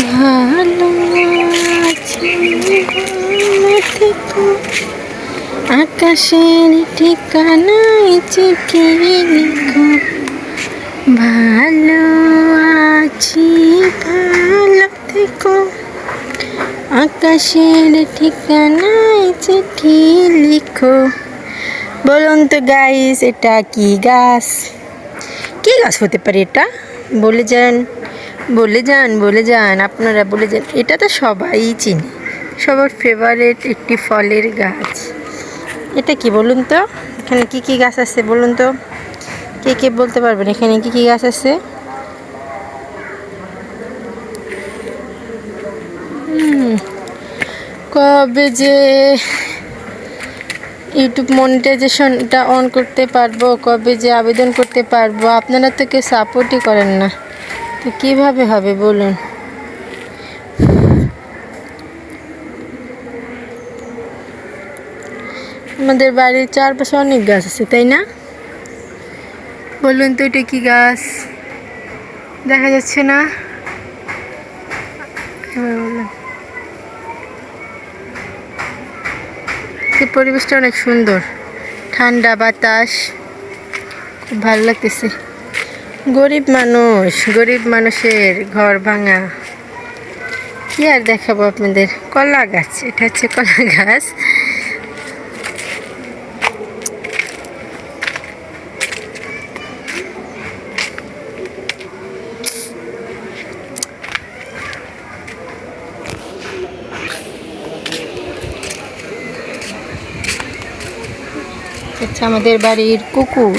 ভালো আছি ভালো থেকো, আকাশের ঠিকানায় চিঠি লিখো। ভালো আছি ভালো থেকো, আকাশের ঠিকানায় চিঠি লিখো। বলুন তো গাইস, এটা কি গাছ? কি গাছ হতে পারে এটা? বলে যান, বলে যান, বলে যান, আপনারা বলে যান। এটা তো সবাই চিনে, সবার ফেভারিট একটি ফলের গাছ। এটা কি বলুন তো? এখানে কি কি গাছ আছে বলুন তো? কে কে বলতে পারবেন এখানে কি কি গাছ আছে? কবে যে ইউটিউব মনিটাইজেশনটা অন করতে পারবো, কবে যে আবেদন করতে পারবো? আপনারা তো কেউ সাপোর্টই করেন না, তো কীভাবে হবে বলুন? আমাদের বাড়ির চারপাশে অনেক গাছ আছে, তাই না? বলুন তো এটা কি গাছ? দেখা যাচ্ছে না? বলুন। এই পরিবেশটা অনেক সুন্দর, ঠান্ডা বাতাস, খুব ভালো লাগতেছে। গরিব মানুষ, গরিব মানুষের ঘর ভাঙা। কি আর দেখাবো আপনাদের? কলা গাছ, এটা হচ্ছে কলা গাছ। আচ্ছা, আমাদের বাড়ির কুকুর।